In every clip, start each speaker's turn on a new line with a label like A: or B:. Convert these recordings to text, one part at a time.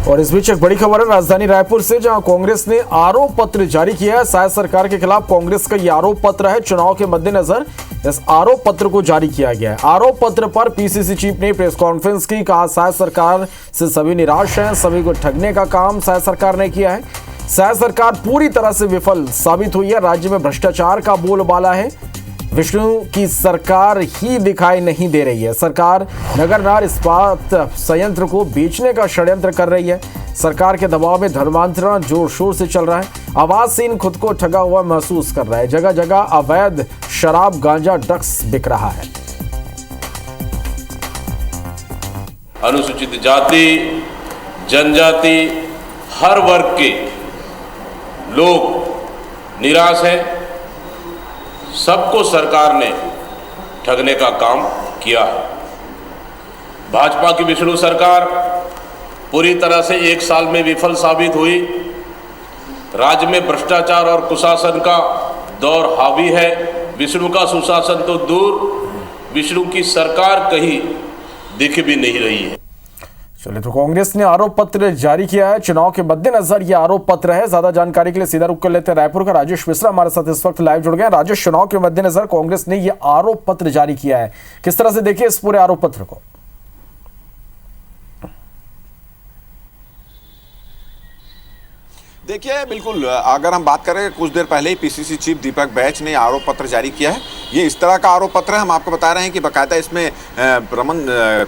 A: और इस बीच एक बड़ी खबर है राजधानी रायपुर से, जहां कांग्रेस ने आरोप पत्र जारी किया है। शायद सरकार के खिलाफ कांग्रेस का यह आरोप पत्र है। चुनाव के मद्देनजर इस आरोप पत्र को जारी किया गया है। आरोप पत्र पर पीसीसी चीफ ने प्रेस कॉन्फ्रेंस की, कहा शायद सरकार से सभी निराश हैं, सभी को ठगने का काम शायद सरकार ने किया है। शायद सरकार पूरी तरह से विफल साबित हुई है। राज्य में भ्रष्टाचार का बोलबाला है। विष्णु की सरकार ही दिखाई नहीं दे रही है। सरकार नगरनार इस्पात संयंत्र को बेचने का षड्यंत्र कर रही है। सरकार के दबाव में धर्मांतरण जोर शोर से चल रहा है। आवाज़हीन खुद को ठगा हुआ महसूस कर रहा है। जगह जगह अवैध शराब, गांजा, ड्रग्स बिक रहा है।
B: अनुसूचित जाति, जनजाति, हर वर्ग के लोग निराश हैं। सबको सरकार ने ठगने का काम किया है। भाजपा की विष्णु सरकार पूरी तरह से एक साल में विफल साबित हुई। राज्य में भ्रष्टाचार और कुशासन का दौर हावी है। विष्णु का सुशासन तो दूर, विष्णु की सरकार कहीं दिख भी नहीं रही है।
A: चलिए, तो कांग्रेस ने आरोप पत्र जारी किया है। चुनाव के मद्देनजर यह आरोप पत्र है। ज्यादा जानकारी के लिए सीधा रुख कर लेते हैं रायपुर का राजेश मिश्रा हमारे साथ इस वक्त लाइव जुड़ गए। राजेश, चुनाव के मद्देनजर कांग्रेस ने यह आरोप पत्र जारी किया है, किस तरह से देखिए इस पूरे आरोप पत्र को?
C: देखिए, बिल्कुल, अगर हम बात करें, कुछ देर पहले ही पीसीसी चीफ दीपक बैच ने आरोप पत्र जारी किया है। ये इस तरह का आरोप पत्र है, हम आपको बता रहे हैं कि बाकायदा इसमें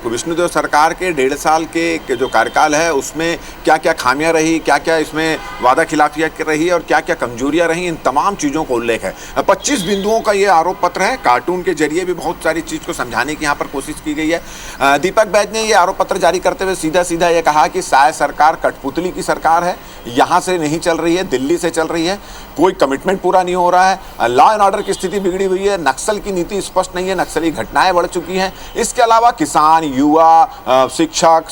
C: विष्णुदेव सरकार के 1.5 साल के जो कार्यकाल है उसमें क्या क्या खामियां रही, क्या क्या इसमें वादा खिलाफियाँ रही और क्या क्या कमजोरियां रही, इन तमाम चीज़ों का उल्लेख है। 25 बिंदुओं का ये आरोप पत्र है। कार्टून के जरिए भी बहुत सारी चीज़ को समझाने की यहाँ पर कोशिश की गई है। दीपक बैच ने ये आरोप पत्र जारी करते हुए सीधा सीधा ये कहा कि शायद सरकार कठपुतली की सरकार है, यहाँ से नहीं चल रही है, दिल्ली से चल रही है, कोई कमिटमेंट पूरा नहीं हो रहा है, लॉ एंड ऑर्डर की स्थिति बिगड़ी हुई है, नक्सल की नीति स्पष्ट नहीं है, नक्सली घटनाएं बढ़ चुकी हैं। इसके अलावा किसान, युवा, शिक्षक,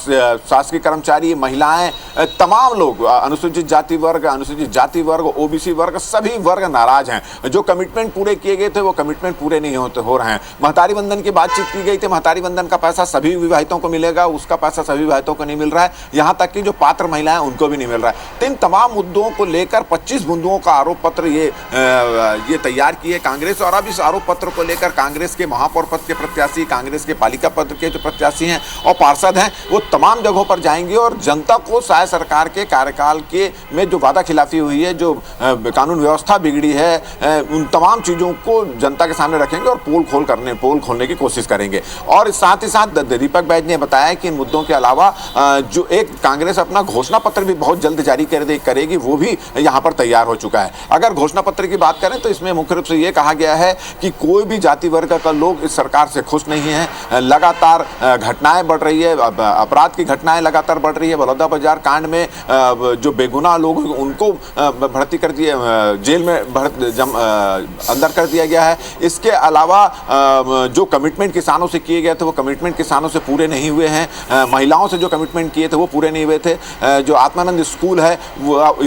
C: शासकीय कर्मचारी, महिलाएं, तमाम लोग, अनुसूचित जाति वर्ग, ओबीसी वर्ग, सभी वर्ग नाराज हैं। जो कमिटमेंट पूरे किए गए थे वो कमिटमेंट पूरे नहीं हो रहे हैं। महतारी वंदन की बातचीत की गई थी, महतारी वंदन का पैसा सभी विवाहितों को मिलेगा, उसका पैसा सभी विवाहितों को नहीं मिल रहा है। यहाँ तक कि जो पात्र महिलाएं उनको भी नहीं मिल रहा है। इन तमाम मुद्दों को लेकर 25 बिंदुओं का आरोप पत्र ये तैयार किए कांग्रेस। और अब इस आरोप पत्र को लेकर कांग्रेस के महापौर पद के प्रत्याशी, कांग्रेस के पालिका पद के जो प्रत्याशी हैं और पार्षद हैं, वो तमाम जगहों पर जाएंगे और जनता को शायद सरकार के कार्यकाल के में जो वादा खिलाफी हुई है, जो कानून व्यवस्था बिगड़ी है, उन तमाम चीज़ों को जनता के सामने रखेंगे और पोल खोलने की कोशिश करेंगे। और साथ ही साथ दीपक बैज ने बताया कि इन मुद्दों के अलावा जो एक कांग्रेस अपना घोषणा पत्र भी बहुत जल्द जारी करेगी, वो भी यहाँ पर तैयार हो चुका है। अगर घोषणा पत्र की बात करें तो इसमें मुख्य रूप से ये कहा गया है कि कोई भी जाति वर्ग का लोग इस सरकार से खुश नहीं है। लगातार घटनाएं बढ़ रही है, अपराध की घटनाएं लगातार बढ़ रही है। बलौदा बाजार कांड में जो बेगुनाह लोग उनको भर्ती कर दिए, जेल में अंदर कर दिया गया है। इसके अलावा जो कमिटमेंट किसानों से किए गए थे वो कमिटमेंट किसानों से पूरे नहीं हुए हैं। महिलाओं से जो कमिटमेंट किए थे वो पूरे नहीं हुए थे। जो आत्मानंद स्कूल है,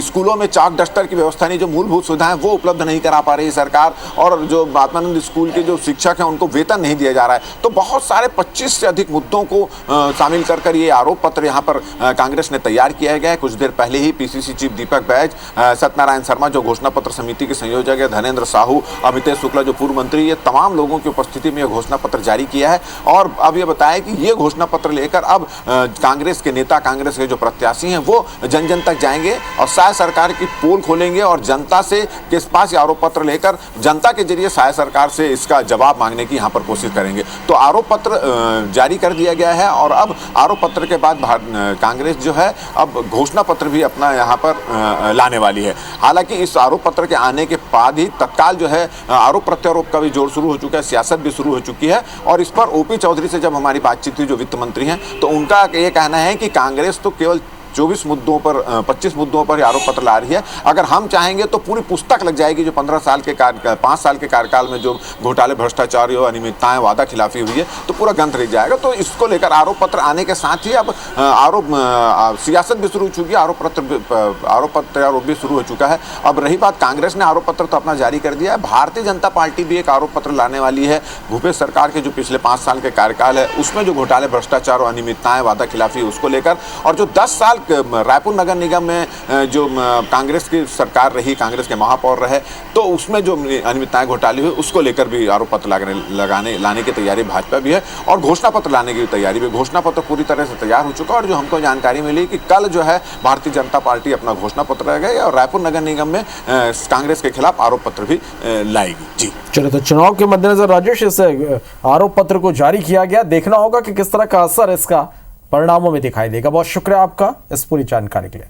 C: स्कूलों में चाक डस्टर की व्यवस्था नहीं, जो मूलभूत सुविधाएं वो उपलब्ध नहीं करा पा रही है सरकार। और जो आत्मानंद स्कूल के जो शिक्षक हैं उनको वेतन नहीं दिया जा रहा है। तो बहुत सारे 25 से अधिक मुद्दों को शामिल कर ये आरोप पत्र यहाँ पर कांग्रेस ने तैयार किया गया है। कुछ देर पहले ही पीसीसी चीफ दीपक बैज, सत्यनारायण शर्मा जो घोषणा पत्र समिति के संयोजक है, धनेंद्र साहू, अमितेश शुक्ला जो पूर्व मंत्री, ये तमाम लोगों की उपस्थिति में यह घोषणा पत्र जारी किया है। और अब ये बताया कि ये घोषणा पत्र लेकर अब कांग्रेस के नेता, कांग्रेस के जो प्रत्याशी हैं वो जन जन तक जाएंगे और शायद सरकार की पोल खोलेंगे और जनता से के पास आरोप पत्र लेकर जनता के जरिए शायद सरकार से इसका जवाब मांगने की यहाँ पर कोशिश करेंगे। तो आरोप पत्र जारी कर दिया गया है और अब आरोप पत्र के बाद कांग्रेस जो है अब घोषणा पत्र भी अपना यहाँ पर लाने वाली है। हालांकि इस आरोप पत्र के आने के बाद ही तत्काल जो है आरोप प्रत्यारोप का भी जोर शुरू हो चुका है, सियासत भी शुरू हो चुकी है। और इस पर ओपी चौधरी से जब हमारी बातचीत हुई, जो वित्त मंत्री हैं, तो उनका ये कहना है कि कांग्रेस तो केवल 25 मुद्दों पर आरोप पत्र ला रही है। अगर हम चाहेंगे तो पूरी पुस्तक लग जाएगी। जो 5 साल के कार्यकाल में जो घोटाले, भ्रष्टाचार, अनियमितताएं, वादा खिलाफी हुई है, तो पूरा ग्रंथ लिख जाएगा। तो इसको लेकर आरोप पत्र आने के साथ ही अब सियासत भी शुरू हो चुकी है, आरोप प्रत्यारोप भी शुरू हो चुका है। अब रही बात, कांग्रेस ने आरोप पत्र तो अपना जारी कर दिया है, भारतीय जनता पार्टी भी एक आरोप पत्र लाने वाली है। भूपेश सरकार के जो पिछले 5 साल के कार्यकाल है उसमें जो घोटाले, भ्रष्टाचार और अनियमितताएं, वादा खिलाफी, उसको लेकर, और जो 10 साल रायपुर नगर निगम में जो कांग्रेस की सरकार रही, कांग्रेस के महापौर रहे, तो उसमें जो अनियमितताएं घोटाले हुए उसको लेकर भी आरोप पत्र लाने की तैयारी भाजपा भी है और घोषणा पत्र लाने की तैयारी भी। घोषणा पत्र पूरी तरह से तैयार हो चुका और जो हमको जानकारी मिली कि कल जो है भारतीय जनता पार्टी अपना घोषणा पत्र लगाएगी और रायपुर नगर निगम में कांग्रेस के खिलाफ आरोप पत्र भी लाएगी। जी
A: चलो, तो चुनाव के मद्देनजर राजेश इस आरोप पत्र को जारी किया गया, देखना होगा कि किस तरह का असर इसका परिणामों में दिखाई देगा। बहुत शुक्रिया आपका इस पूरी जानकारी के लिए।